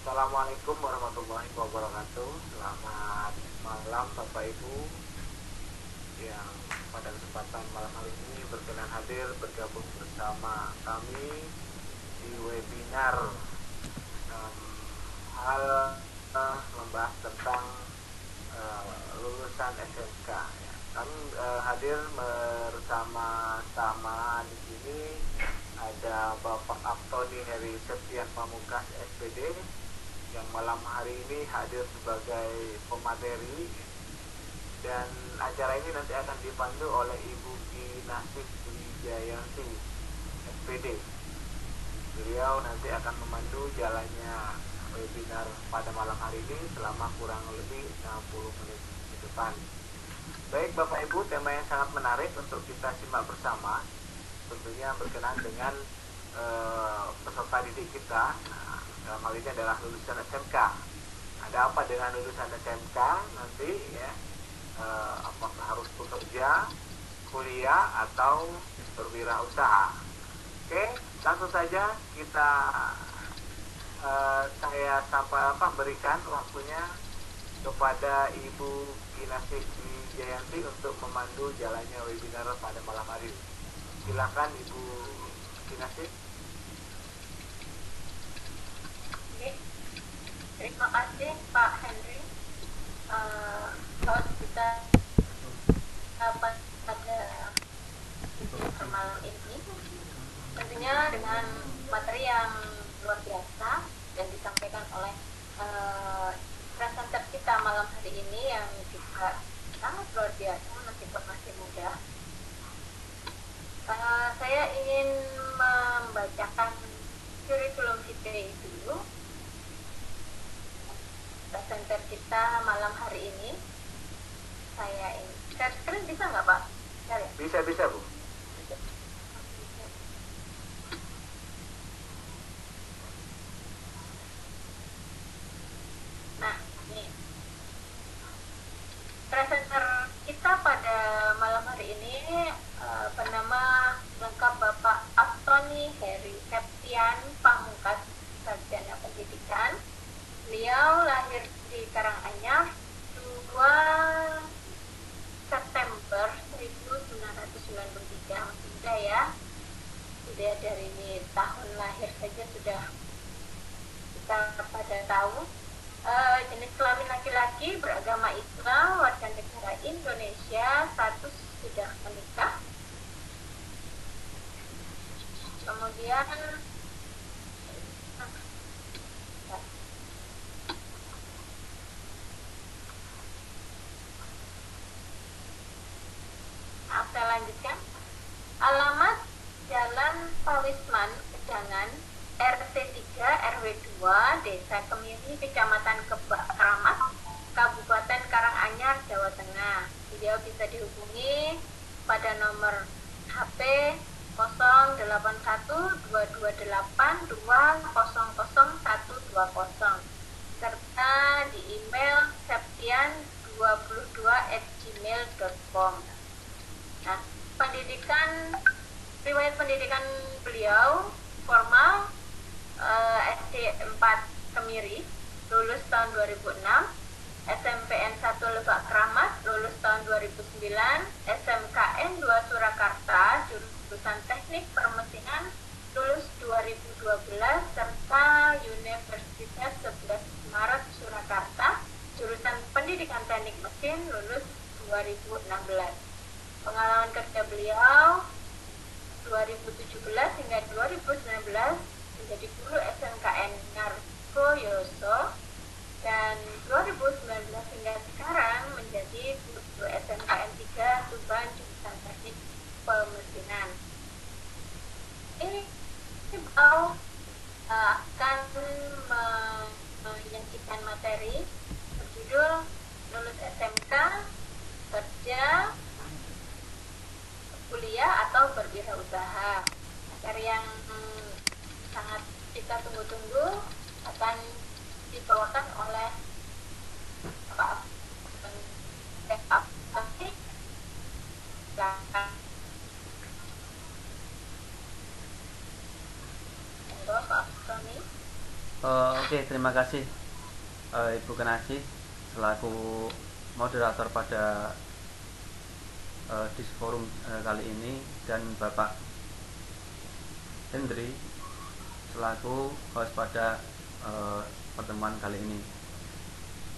Assalamualaikum warahmatullahi wabarakatuh. Selamat malam Bapak Ibu yang pada kesempatan malam hari ini berkenan hadir bergabung bersama kami di webinar hal membahas tentang lulusan SMK. Ya. Kami hadir bersama-sama di sini ada Bapak Antoni Heri Septian Pamungkas SPD yang malam hari ini hadir sebagai pemateri, dan acara ini nanti akan dipandu oleh Ibu Ki Nasib Wijayanti SPD. Beliau nanti akan memandu jalannya webinar pada malam hari ini selama kurang lebih 60 menit ke depan. Baik Bapak Ibu, tema yang sangat menarik untuk kita simak bersama tentunya berkenaan dengan peserta didik kita. Nah, dalam hal ini adalah lulusan SMK. Ada apa dengan lulusan SMK nanti ya? Apakah harus bekerja, kuliah, atau berwirausaha? Oke, langsung saja kita saya berikan waktunya kepada Ibu Kinasih Wijayanti untuk memandu jalannya webinar pada malam hari ini. Silakan Ibu Kinasih. Oke, terima kasih Pak Henry. Kalau kita pada malam ini, tentunya dengan materi yang luar biasa yang disampaikan oleh presenter kita malam hari ini yang juga sangat luar biasa meskipun masih muda. Saya ingin membacakan kurikulum vitae dulu presenter kita malam hari ini. Saya ingin share screen, bisa nggak Pak? Bisa Bu. Nah, ini presenter kita pada malam hari ini bernama lengkap Bapak Antoni Heri Septian Pamungkas, Sarjana Pendidikan. Beliau lahir di Karanganyar 2 September 1993, masih muda ya. Sudah dari ini tahun lahir saja sudah kita pada tahu. Jenis kelamin laki-laki, beragama Islam, warga negara Indonesia, status sudah menikah. Kemudian saya lanjutkan. Alamat Jalan Pawisman Kedangan, RT 3 RW 2, Desa Kemiri, Kecamatan Kebak Keramat, Kabupaten Karanganyar, Jawa Tengah. Beliau bisa dihubungi pada nomor HP 081228200120 serta di email septian22@gmail.com. Nah, riwayat pendidikan beliau formal SD 4 Kemiri, lulus tahun 2006, SMPN 1 Lebak Keramat, lulus tahun 2009, SMKN 2 Surakarta, jurusan Teknik Permesinan, lulus 2012, serta Universitas 11 Maret Surakarta, jurusan Pendidikan Teknik Mesin, lulus 2016. Pengalaman kerja beliau 2017 hingga 2019 menjadi guru SMKN Narkoyoso, dan 2019 hingga sekarang menjadi guru SMKN 3 Tuban, jurusan Teknik Pemesinan. Ini beliau akan menyajikan materi berjudul lulus SMK, kerja, kuliah, atau berwirausaha. Materi yang sangat kita tunggu-tunggu akan dibawakan oleh Pak Antoni. Pak Antoni. Oke, terima kasih Ibu Kenasi selaku moderator pada Disforum kali ini, dan Bapak Hendri selaku host pada pertemuan kali ini.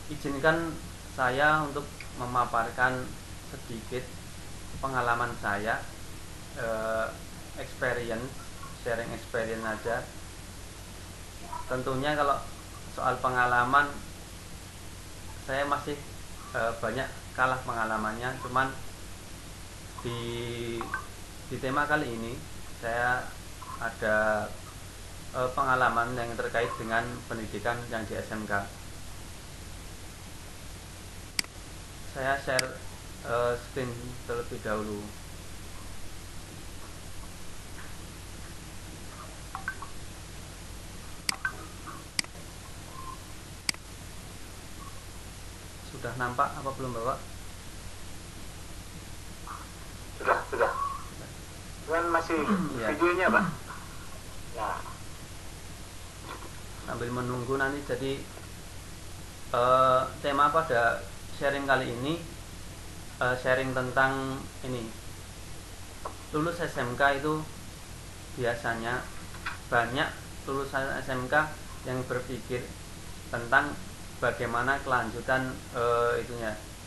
Izinkan saya untuk memaparkan sedikit pengalaman saya, sharing experience aja. Tentunya kalau soal pengalaman saya masih banyak kalah pengalamannya, cuman di tema kali ini saya ada pengalaman yang terkait dengan pendidikan yang di SMK. Saya share screen terlebih dahulu. Sudah nampak apa belum, Bapak? Sudah. Cuman masih videonya, Pak. Ya. Sambil menunggu nanti, jadi tema pada sharing kali ini sharing tentang ini. Lulus SMK itu biasanya banyak lulusan SMK yang berpikir tentang bagaimana kelanjutan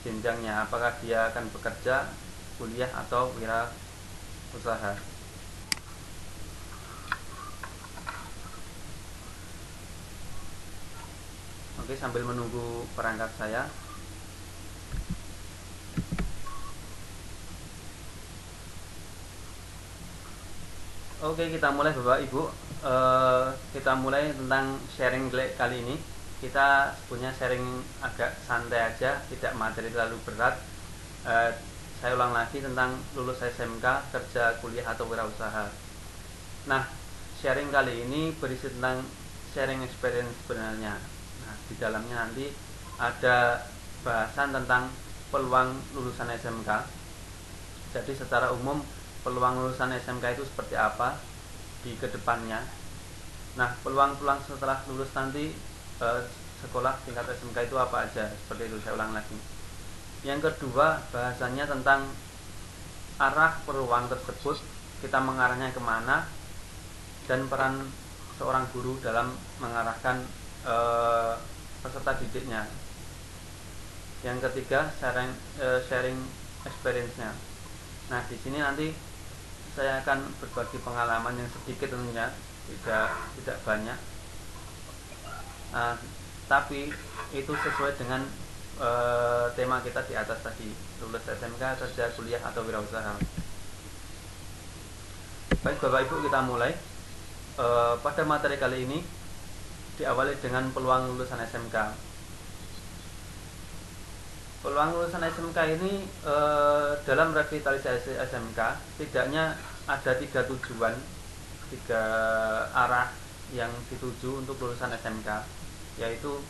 jenjangnya, apakah dia akan bekerja, kuliah, atau wirausaha. Oke, sambil menunggu perangkat saya. Oke, kita mulai Bapak Ibu. Kita mulai tentang sharing kali ini. Kita punya sharing agak santai aja, tidak materi terlalu berat. Saya ulang lagi tentang lulus SMK, kerja, kuliah, atau wirausaha. Nah, sharing kali ini berisi tentang sharing experience sebenarnya. Nah, di dalamnya nanti ada bahasan tentang peluang lulusan SMK. Jadi secara umum peluang lulusan SMK itu seperti apa di kedepannya. Nah, peluang-peluang setelah lulus nanti sekolah tingkat SMK itu apa aja, seperti itu. Saya ulang lagi. Yang kedua, bahasanya tentang arah peluang tersebut, kita mengarahnya kemana, dan peran seorang guru dalam mengarahkan peserta didiknya. Yang ketiga, sharing experience-nya. Nah, di sini nanti saya akan berbagi pengalaman yang sedikit tentunya, tidak banyak. Tapi itu sesuai dengan tema kita di atas tadi, lulus SMK, kerja, kuliah, atau wirausaha. Baik Bapak Ibu, kita mulai. Pada materi kali ini diawali dengan peluang lulusan SMK. Peluang lulusan SMK ini dalam revitalisasi SMK setidaknya ada 3 tujuan, 3 arah yang dituju untuk lulusan SMK, yaitu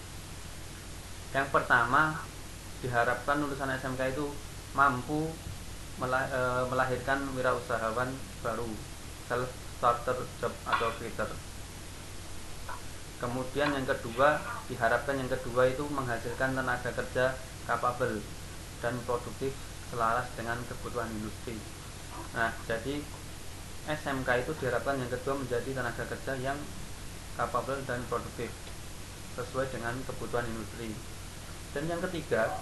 yang pertama, diharapkan lulusan SMK itu mampu melahirkan wirausahawan baru, self starter job atau creator. Kemudian yang kedua, diharapkan yang kedua itu menghasilkan tenaga kerja capable dan produktif selaras dengan kebutuhan industri. Nah, jadi SMK itu diharapkan yang kedua menjadi tenaga kerja yang capable dan produktif sesuai dengan kebutuhan industri. Dan yang ketiga,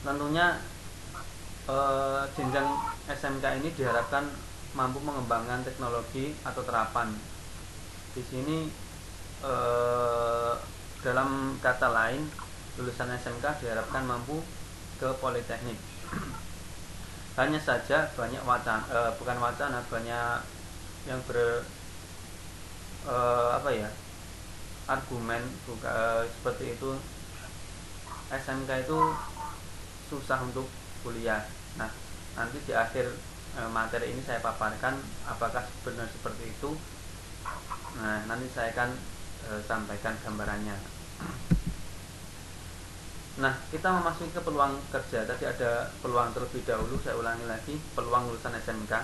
tentunya jenjang SMK ini diharapkan mampu mengembangkan teknologi atau terapan. Di sini dalam kata lain, lulusan SMK diharapkan mampu ke politeknik. Hanya saja banyak banyak yang argumen seperti itu, SMK itu susah untuk kuliah. Nah, nanti di akhir materi ini saya paparkan apakah benar seperti itu. Nah, nanti saya akan sampaikan gambarannya. Nah, kita memasuki ke peluang kerja. Tadi ada peluang terlebih dahulu, saya ulangi lagi, peluang lulusan SMK.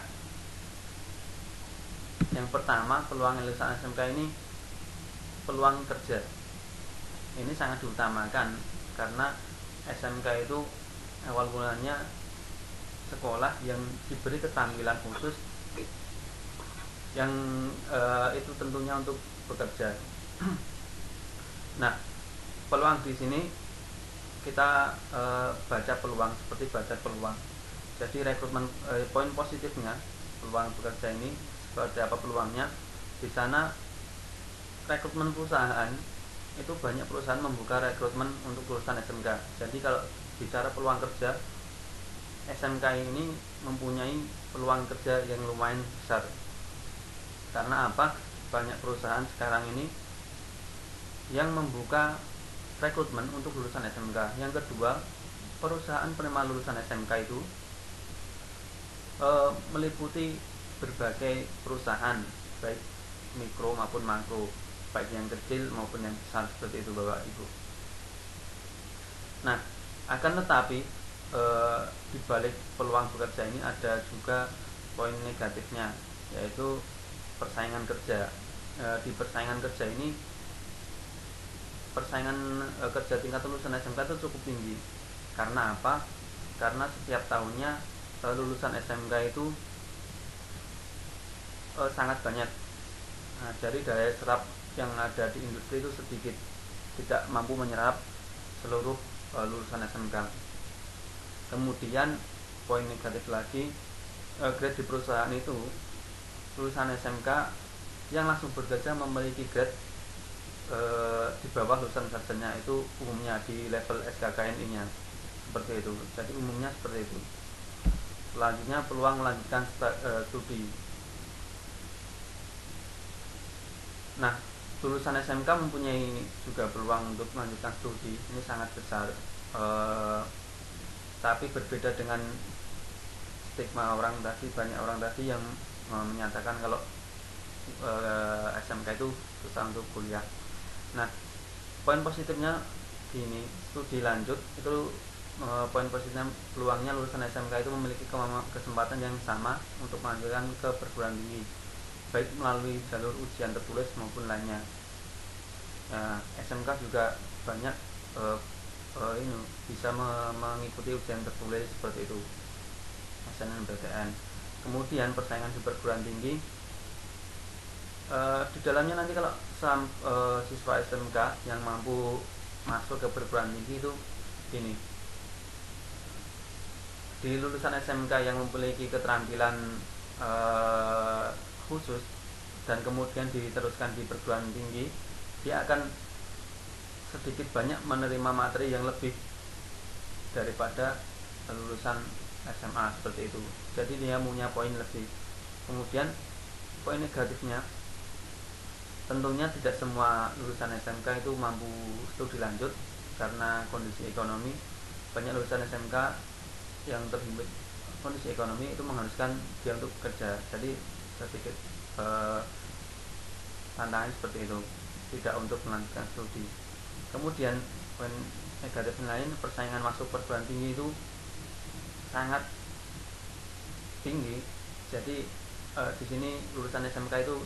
Yang pertama, peluang lulusan SMK ini peluang kerja. Ini sangat diutamakan karena SMK itu awal mulanya sekolah yang diberi keterampilan khusus yang itu tentunya untuk bekerja. Nah, peluang di sini kita baca peluang seperti baca peluang. Jadi rekrutmen poin positifnya peluang bekerja ini seperti apa peluangnya? Di sana rekrutmen perusahaan itu banyak perusahaan membuka rekrutmen untuk lulusan SMK. Jadi kalau bicara peluang kerja, SMK ini mempunyai peluang kerja yang lumayan besar. Karena apa? Banyak perusahaan sekarang ini yang membuka rekrutmen untuk lulusan SMK. Yang kedua, perusahaan penerima lulusan SMK itu meliputi berbagai perusahaan, baik mikro maupun makro, baik yang kecil maupun yang besar, seperti itu Bapak Ibu. Nah, akan tetapi di balik peluang bekerja ini ada juga poin negatifnya, yaitu persaingan kerja. Di persaingan kerja ini, persaingan kerja tingkat lulusan SMK itu cukup tinggi. Karena apa? Karena setiap tahunnya lulusan SMK itu sangat banyak. Nah, dari daya serap yang ada di industri itu sedikit, tidak mampu menyerap seluruh lulusan SMK. Kemudian poin negatif lagi, grade di perusahaan itu lulusan SMK yang langsung bekerja memiliki grade di bawah lulusan sarjana itu umumnya di level SKKNI-nya, seperti itu. Jadi umumnya seperti itu. Selanjutnya peluang melanjutkan studi. Nah, lulusan SMK mempunyai juga peluang untuk melanjutkan studi, ini sangat besar. Tapi berbeda dengan stigma orang tadi, banyak orang tadi yang menyatakan kalau SMK itu susah untuk kuliah. Nah, poin positifnya gini, studi lanjut itu poin positifnya peluangnya lulusan SMK itu memiliki kesempatan yang sama untuk melanjutkan ke perguruan tinggi, baik melalui jalur ujian tertulis maupun lainnya. SMK juga banyak ini bisa mengikuti ujian tertulis seperti itu, SNMPTN. Kemudian persaingan di perguruan tinggi, di dalamnya nanti kalau siswa SMK yang mampu masuk ke perguruan tinggi itu ini, di lulusan SMK yang memiliki keterampilan khusus dan kemudian diteruskan di perguruan tinggi, dia akan sedikit banyak menerima materi yang lebih daripada lulusan SMA, seperti itu. Jadi dia punya poin lebih. Kemudian poin negatifnya, tentunya tidak semua lulusan SMK itu mampu studi lanjut karena kondisi ekonomi. Banyak lulusan SMK yang terhimpit kondisi ekonomi itu mengharuskan dia untuk bekerja. Jadi sedikit tantangan seperti itu, tidak untuk melanjutkan studi. Kemudian poin negatif lain, persaingan masuk perguruan tinggi itu sangat tinggi. Jadi di sini lulusan SMK itu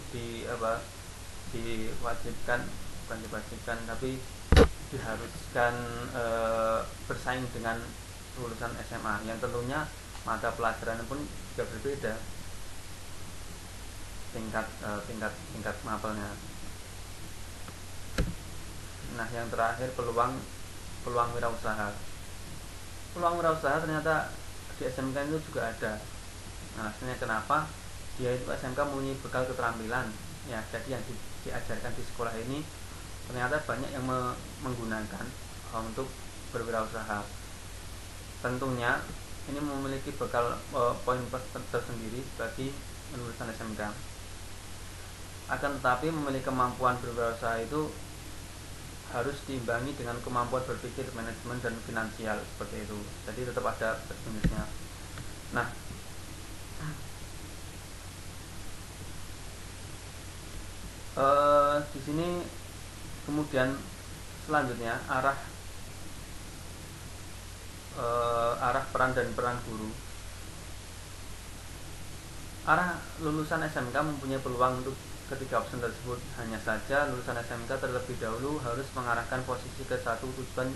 diwajibkan, bukan diwajibkan, tapi diharuskan bersaing dengan lulusan SMA yang tentunya mata pelajaran pun juga berbeda tingkat mapelnya. Nah, yang terakhir peluang wirausaha. Peluang wirausaha ternyata di SMK itu juga ada. Nah, sebenarnya kenapa? Dia itu SMK mempunyai bekal keterampilan. Ya, jadi yang diajarkan di sekolah ini ternyata banyak yang menggunakan untuk berwirausaha. Tentunya ini memiliki bekal poin tersendiri bagi lulusan SMK. Akan tetapi memiliki kemampuan berwirausaha itu harus diimbangi dengan kemampuan berpikir manajemen dan finansial, seperti itu. Jadi tetap ada plus minusnya. Nah, di sini kemudian selanjutnya arah peran dan peran guru. Arah lulusan SMK mempunyai peluang untuk ketiga opsi tersebut. Hanya saja lulusan SMK terlebih dahulu harus mengarahkan posisi ke satu tujuan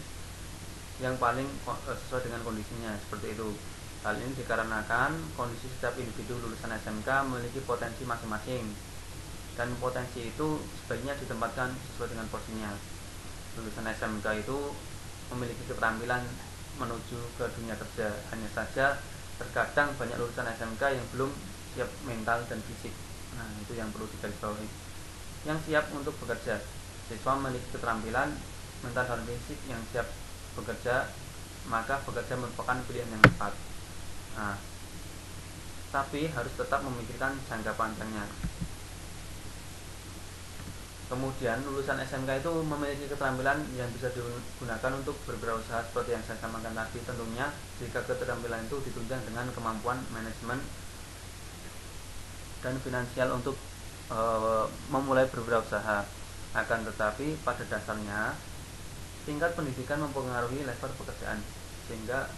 yang paling sesuai dengan kondisinya, seperti itu. Hal ini dikarenakan kondisi setiap individu lulusan SMK memiliki potensi masing-masing, dan potensi itu sebaiknya ditempatkan sesuai dengan porsinya. Lulusan SMK itu memiliki keterampilan menuju ke dunia kerja. Hanya saja terkadang banyak lulusan SMK yang belum siap mental dan fisik. Nah, itu yang perlu digarisbawahi. Yang siap untuk bekerja, siswa memiliki keterampilan mental dan fisik yang siap bekerja, maka bekerja merupakan pilihan yang tepat. Nah, tapi harus tetap memikirkan jangka panjangnya. Kemudian lulusan SMK itu memiliki keterampilan yang bisa digunakan untuk berwirausaha seperti yang saya sampaikan tadi. Tentunya jika keterampilan itu ditunjang dengan kemampuan manajemen dan finansial untuk memulai berwirausaha. Akan tetapi pada dasarnya tingkat pendidikan mempengaruhi level pekerjaan, sehingga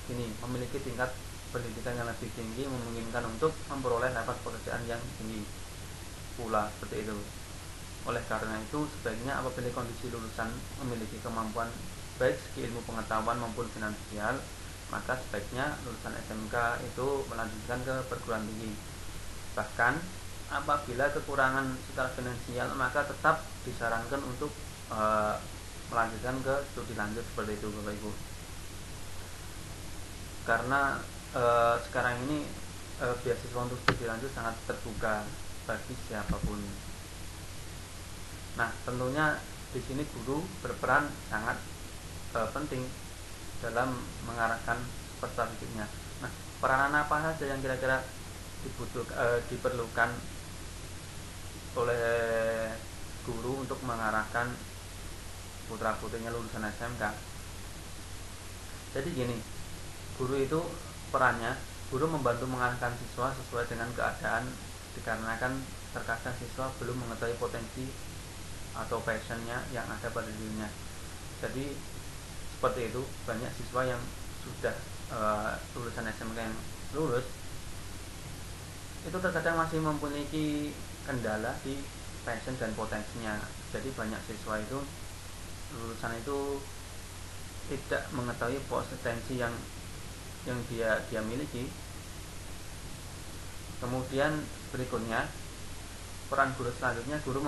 ini memiliki tingkat pendidikan yang lebih tinggi memungkinkan untuk memperoleh level pekerjaan yang tinggi pula, seperti itu. Oleh karena itu, sebaiknya apabila kondisi lulusan memiliki kemampuan baik segi ilmu pengetahuan maupun finansial, maka sebaiknya lulusan SMK itu melanjutkan ke perguruan tinggi. Bahkan apabila kekurangan secara finansial, maka tetap disarankan untuk melanjutkan ke studi lanjut, seperti itu Bapak Ibu. Karena sekarang ini beasiswa untuk studi lanjut sangat terbuka bagi siapapun. Nah, tentunya di sini guru berperan sangat penting dalam mengarahkan peserta didiknya. Nah, peranan apa saja yang kira-kira diperlukan oleh guru untuk mengarahkan putra-putrinya lulusan SMK? Jadi gini, guru itu perannya, guru membantu mengarahkan siswa sesuai dengan keadaan, dikarenakan terkadang siswa belum mengetahui potensi atau passionnya yang ada pada dirinya. Jadi seperti itu, banyak siswa yang sudah lulusan SMK yang lulus itu terkadang masih mempunyai kendala di passion dan potensinya. Jadi banyak siswa itu lulusan itu tidak mengetahui potensi yang dia miliki. Kemudian berikutnya, peran guru selanjutnya, guru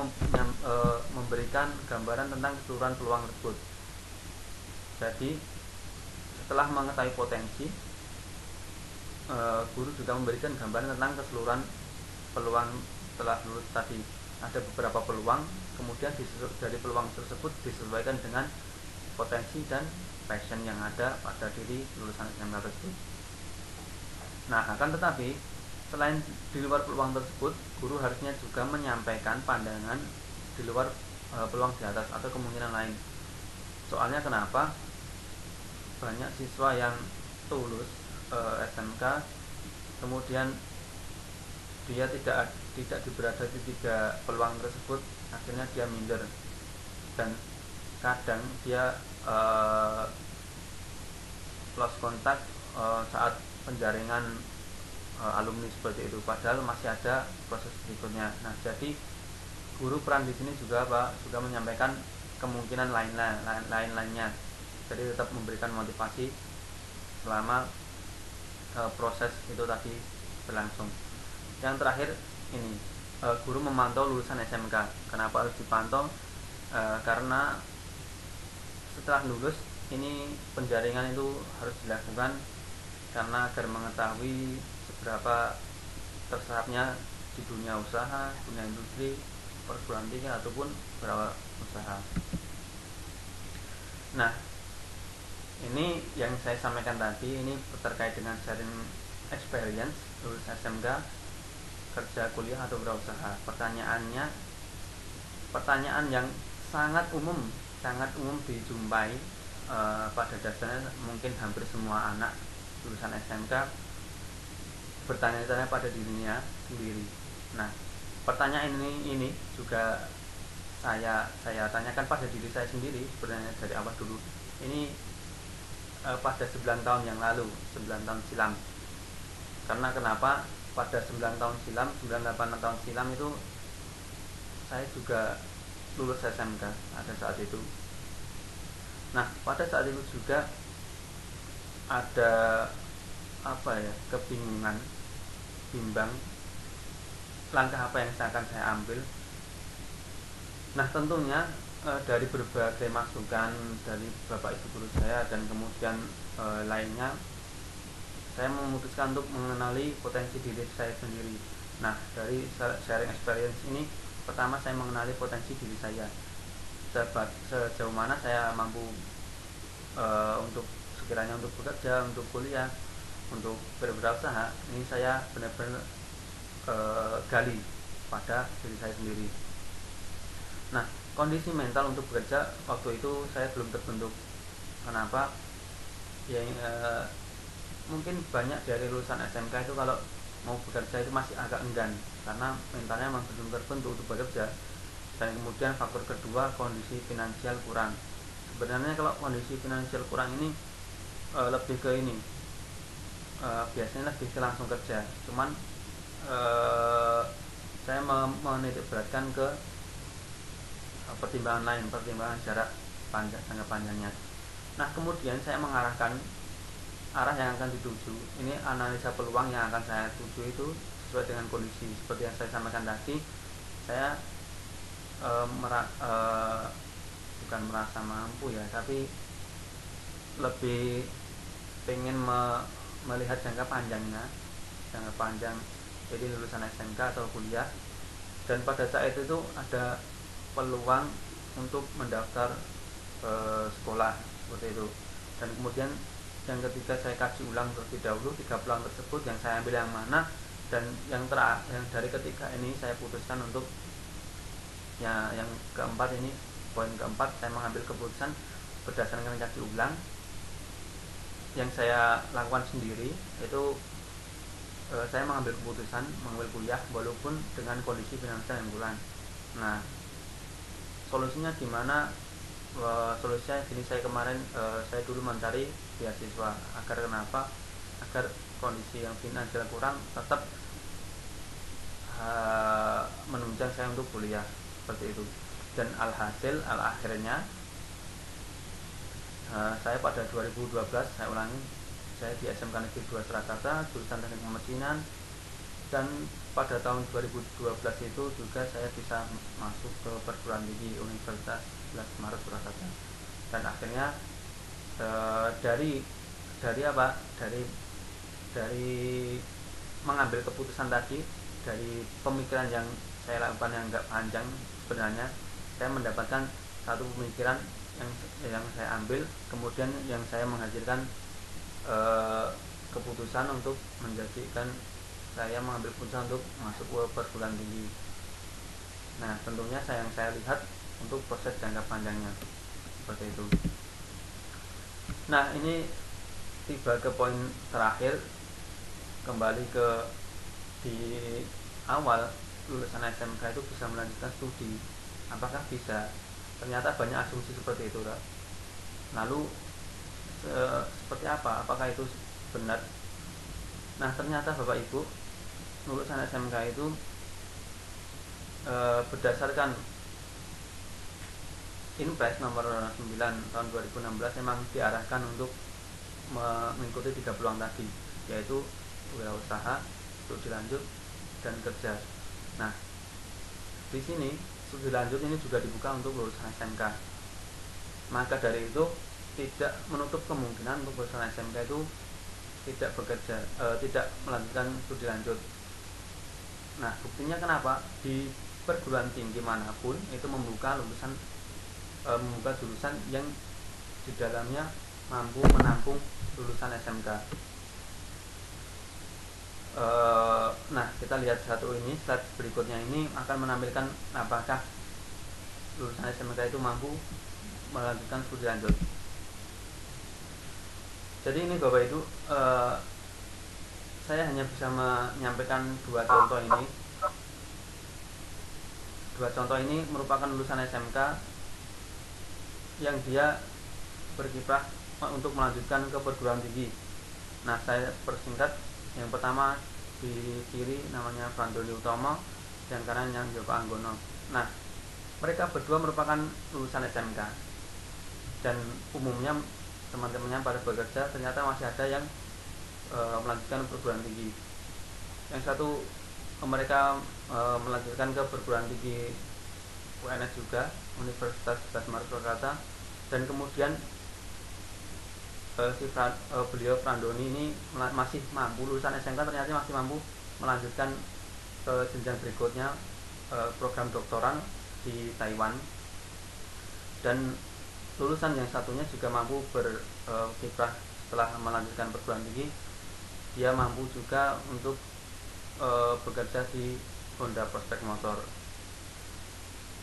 memberikan gambaran tentang keseluruhan peluang tersebut. Jadi setelah mengetahui potensi, guru juga memberikan gambaran tentang keseluruhan peluang setelah lulus tadi. Ada beberapa peluang, kemudian dari peluang tersebut disesuaikan dengan potensi dan passion yang ada pada diri lulusan SMK tersebut. Nah, akan tetapi selain di luar peluang tersebut, guru harusnya juga menyampaikan pandangan di luar peluang di atas atau kemungkinan lain. Soalnya kenapa? Banyak siswa yang lulus SMK, kemudian dia tidak berada di 3 peluang tersebut, akhirnya dia minder dan kadang dia lost contact saat penjaringan alumni, seperti itu. Padahal masih ada proses berikutnya. Nah, jadi guru peran di sini juga juga menyampaikan kemungkinan lainnya. Jadi tetap memberikan motivasi selama proses itu tadi berlangsung. Yang terakhir ini, guru memantau lulusan SMK. Kenapa harus dipantau? Karena setelah lulus ini penjaringan itu harus dilakukan, karena agar mengetahui seberapa terserapnya di dunia usaha, dunia industri, perguruan tinggi ataupun beberapa usaha. Nah, ini yang saya sampaikan tadi ini terkait dengan sharing experience lulus SMK, kerja, kuliah atau berusaha. Pertanyaan yang sangat umum dijumpai pada dasarnya mungkin hampir semua anak lulusan SMK bertanya-tanya pada dirinya sendiri. Nah, pertanyaan ini juga saya tanyakan pada diri saya sendiri sebenarnya dari awal dulu. Ini pada 9 tahun yang lalu, 9 tahun silam. Karena kenapa? Pada 9 tahun silam, 98 tahun silam itu saya juga lulus SMK pada saat itu. Nah, pada saat itu juga ada kebingungan, bimbang langkah apa yang akan saya ambil. Nah, tentunya dari berbagai masukan dari Bapak Ibu guru saya dan kemudian lainnya, saya memutuskan untuk mengenali potensi diri saya sendiri. Nah, dari sharing experience ini, pertama saya mengenali potensi diri saya, sejauh mana saya mampu untuk sekiranya untuk bekerja, untuk kuliah, untuk berwirausaha. Ini saya benar-benar gali pada diri saya sendiri. Nah, kondisi mental untuk bekerja waktu itu saya belum terbentuk. Kenapa? Ya, mungkin banyak dari lulusan SMK itu kalau mau bekerja itu masih agak enggan karena mentalnya memang belum terbentuk untuk bekerja. Dan kemudian faktor kedua, kondisi finansial kurang. Sebenarnya kalau kondisi finansial kurang ini lebih ke ini, biasanya lebih ke langsung kerja. Cuman saya menitik beratkan ke pertimbangan lain, pertimbangan jarak panjang, jangka panjangnya. Nah, kemudian saya mengarahkan arah yang akan dituju. Ini analisa peluang yang akan saya tuju itu sesuai dengan kondisi seperti yang saya sampaikan tadi. Saya bukan merasa mampu ya, tapi lebih pengen melihat jangka panjangnya, jangka panjang. Jadi lulusan SMK atau kuliah, dan pada saat itu ada peluang untuk mendaftar sekolah seperti itu. Dan kemudian yang ketiga, saya kaji ulang terlebih dahulu 3 peluang tersebut yang saya ambil yang mana, dan yang dari ketiga ini saya putuskan untuk yang keempat ini, poin keempat, saya mengambil keputusan berdasarkan kaji ulang yang saya lakukan sendiri. Itu saya mengambil keputusan mengambil kuliah walaupun dengan kondisi finansial yang kurang. Nah, solusinya gimana? Solusinya gini, saya kemarin saya dulu mencari beasiswa. Agar kondisi yang finansial kurang tetap menunjang saya untuk kuliah seperti itu. Dan akhirnya saya pada 2012, saya ulangi, saya di SMK Negeri 2 Surakarta, jurusan Teknik Pemesinan, dan pada tahun 2012 itu juga saya bisa masuk ke perguruan tinggi Universitas 11 Maret Surakarta. Dan akhirnya dari mengambil keputusan tadi, dari pemikiran yang saya lakukan yang enggak panjang, sebenarnya saya mendapatkan satu pemikiran yang saya ambil, kemudian yang saya menghasilkan keputusan untuk menjadikan saya mengambil keputusan untuk masuk ke perguruan tinggi. Nah, tentunya yang saya lihat untuk proses jangka panjangnya seperti itu. Nah, ini tiba ke poin terakhir, kembali ke di awal, lulusan SMK itu bisa melanjutkan studi. Apakah bisa? Ternyata banyak asumsi seperti itu. Lalu seperti apa? Apakah itu benar? Nah, ternyata Bapak Ibu, lulusan SMK itu berdasarkan Inpres nomor 9 tahun 2016 memang diarahkan untuk mengikuti 3 peluang tadi, yaitu wirausaha, studi lanjut, dan kerja. Nah, di sini studi lanjut ini juga dibuka untuk lulusan SMK. Maka dari itu tidak menutup kemungkinan untuk lulusan SMK itu tidak bekerja, tidak melanjutkan studi lanjut. Nah, buktinya kenapa? Di perguruan tinggi manapun itu membuka jurusan yang di dalamnya mampu menampung lulusan SMK. Nah, kita lihat slide berikutnya ini akan menampilkan apakah lulusan SMK itu mampu melanjutkan studi lanjut. Jadi ini Bapak Ibu, saya hanya bisa menyampaikan 2 contoh ini. 2 contoh ini merupakan lulusan SMK yang dia berkiprah untuk melanjutkan ke perguruan tinggi. Nah, saya persingkat. Yang pertama di kiri namanya Brandoni Utomo, dan kanan yang Joko Anggono. Nah, mereka berdua merupakan lulusan SMK, dan umumnya teman-temannya pada bekerja, ternyata masih ada yang melanjutkan perguruan tinggi. Yang satu mereka melanjutkan ke perguruan tinggi UNS juga, Universitas Gadjah Purwakarta, dan kemudian beliau Frandoni ini masih mampu, lulusan SMK ternyata masih mampu melanjutkan ke jenjang berikutnya, program doktoral di Taiwan. Dan lulusan yang satunya juga mampu berkiprah setelah melanjutkan perguruan tinggi, dia mampu juga untuk bekerja di Honda Prospect Motor.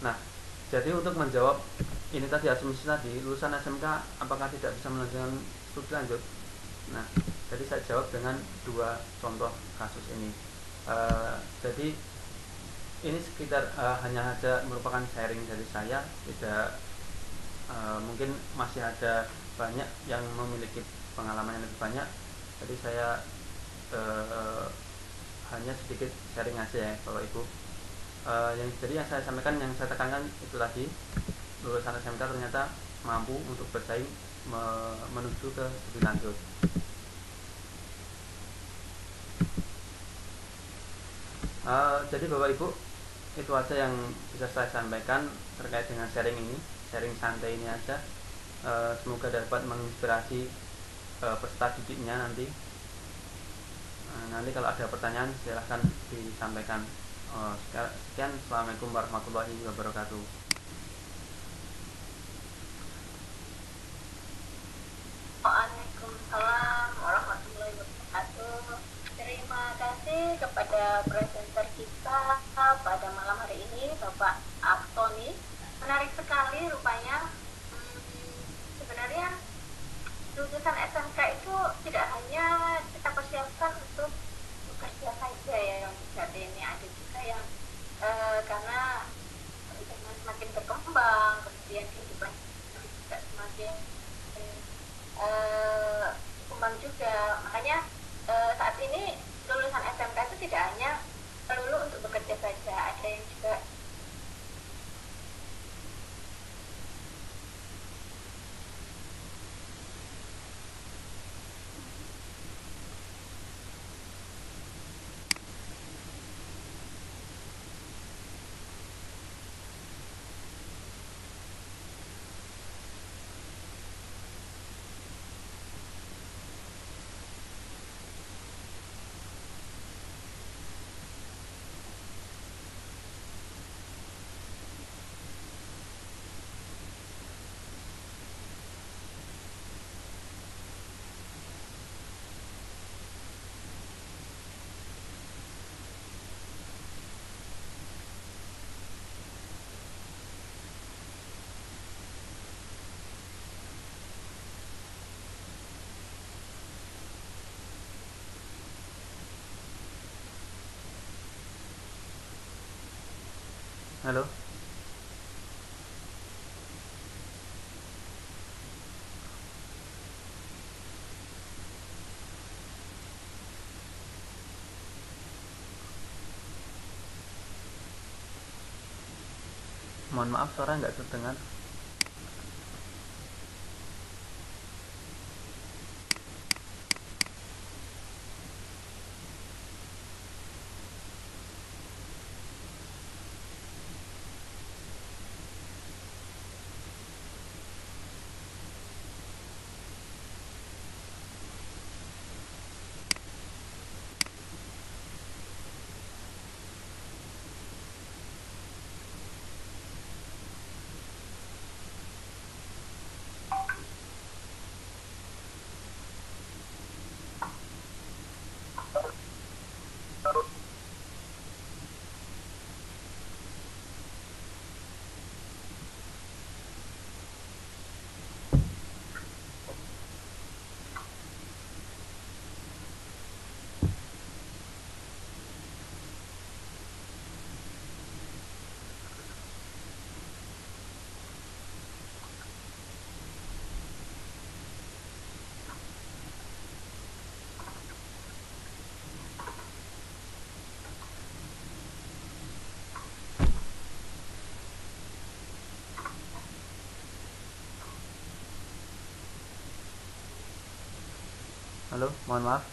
Nah, jadi untuk menjawab ini tadi, asumsi tadi, lulusan SMK apakah tidak bisa melanjutkan studi lanjut? Nah, jadi saya jawab dengan dua contoh kasus ini. Jadi ini sekitar hanya saja merupakan sharing dari saya, tidak mungkin masih ada banyak yang memiliki pengalaman yang lebih banyak. Jadi saya hanya sedikit sharing aja ya Bapak Ibu. Jadi yang saya sampaikan, yang saya tekankan itu tadi, lulusan SMK ternyata mampu untuk bersaing menuju ke studi lanjut. Jadi Bapak Ibu, itu aja yang bisa saya sampaikan terkait dengan sharing ini, sharing santai ini aja. Semoga dapat menginspirasi peserta didiknya nanti. Nanti kalau ada pertanyaan silahkan disampaikan. Sekian, Assalamualaikum warahmatullahi wabarakatuh. Waalaikumsalam warahmatullahi wabarakatuh. Terima kasih kepada presenter kita pada malam hari ini, Bapak Aftoni. Menarik sekali rupanya. Sebenarnya lulusan SMK itu tidak hanya kita persiapkan untuk bekerja saja ya, yang saat ini ada juga yang karena zaman semakin berkembang, kemudian kehidupan juga semakin berkembang juga. Makanya saat ini lulusan SMK itu tidak hanya melulu untuk bekerja saja, ada yang juga Halo. Mohon maaf, suara nggak terdengar. Halo, mohon maaf.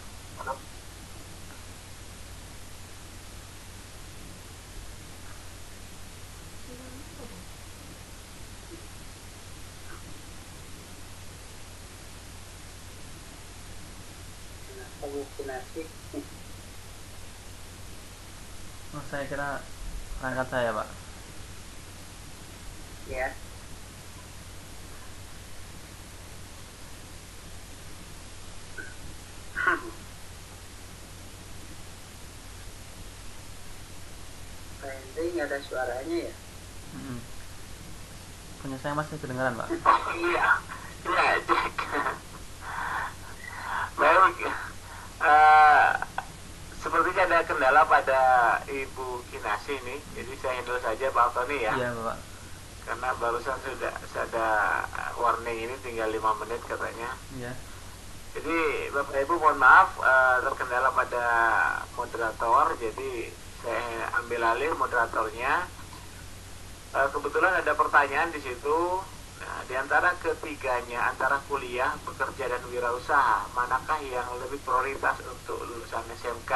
Halusinasi. Oh, saya kira perangkat saya, Pak. Ya. Ini nggak ada suaranya ya? Punya saya masih kedengaran, Pak. Iya, iya, cek. Baik, sepertinya ada kendala pada Ibu Kinasi nih, jadi saya handle saja Pak Tony ya. Iya, Bapak. Karena barusan sudah ada warning ini tinggal 5 menit katanya. Iya. Jadi Bapak Ibu mohon maaf terkendala pada moderator, jadi saya ambil alih moderatornya. Kebetulan ada pertanyaan di situ. Nah, di antara ketiganya, antara kuliah, bekerja dan wirausaha, manakah yang lebih prioritas untuk lulusan SMK?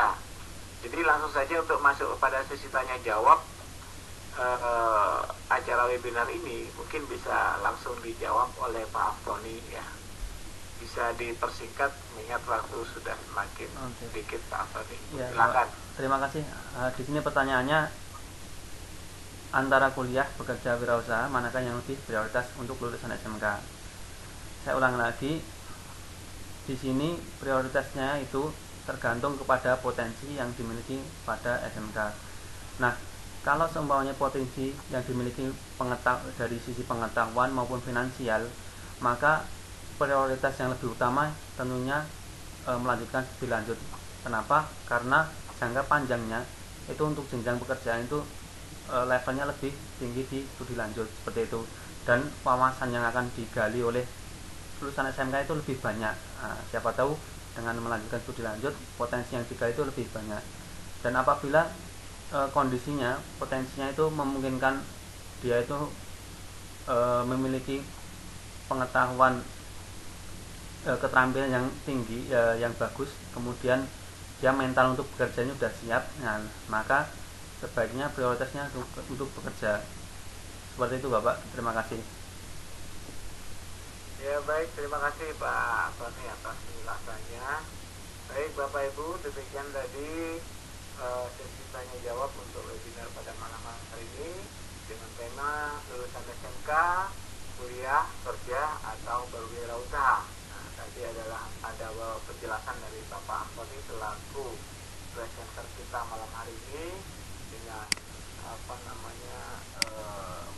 Jadi langsung saja untuk masuk pada sesi tanya jawab acara webinar ini mungkin bisa langsung dijawab oleh Pak Aftoni ya. Bisa dipersingkat mengingat waktu sudah semakin sedikit Pak Aftoni. Ya, silakan. Terima kasih. Di sini pertanyaannya, antara kuliah, bekerja, wirausaha, manakah yang lebih prioritas untuk lulusan SMK? Saya ulang lagi, di sini prioritasnya itu tergantung kepada potensi yang dimiliki pada SMK. Nah, kalau seumpamanya potensi yang dimiliki dari sisi pengetahuan maupun finansial, maka prioritas yang lebih utama tentunya melanjutkan studi lanjut. Kenapa? Karena jangka panjangnya itu untuk jenjang pekerjaan itu levelnya lebih tinggi di studi lanjut seperti itu, dan wawasan yang akan digali oleh lulusan SMK itu lebih banyak. Siapa tahu dengan melanjutkan studi lanjut potensi yang digali itu lebih banyak, dan apabila kondisinya potensinya itu memungkinkan dia itu memiliki pengetahuan keterampilan yang tinggi yang bagus, kemudian dia mental untuk bekerjanya sudah siap, nah, maka sebaiknya prioritasnya untuk bekerja. Seperti itu Bapak, terima kasih. Ya baik, terima kasih Pak Tony atas penjelasannya. Baik Bapak Ibu, demikian tadi sesi tanya jawab untuk webinar pada malam hari ini dengan tema lulusan SMK, kuliah, kerja, atau berwirausaha. Nah, tadi ada penjelasan dari Bapak Tony selaku presenter kita malam hari ini dengan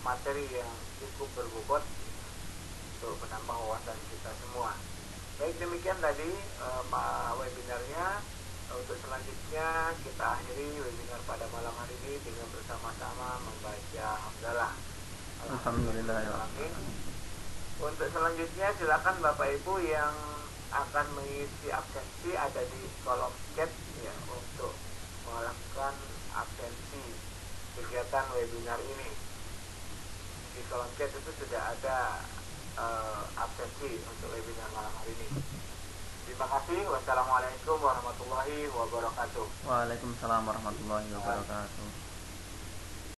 materi yang cukup berbobot untuk menambah wawasan kita semua. Baik, demikian tadi webinarnya. Untuk selanjutnya kita akhiri webinar pada malam hari ini dengan bersama-sama membaca hamdalah. Alhamdulillah. Untuk selanjutnya silakan Bapak Ibu yang akan mengisi absensi ada di kolom chat ya, untuk melakukan absensi kegiatan webinar ini. Di kolom chat itu sudah ada absensi untuk webinar malam hari ini. Terima kasih. Wassalamualaikum warahmatullahi wabarakatuh. Waalaikumsalam warahmatullahi wabarakatuh.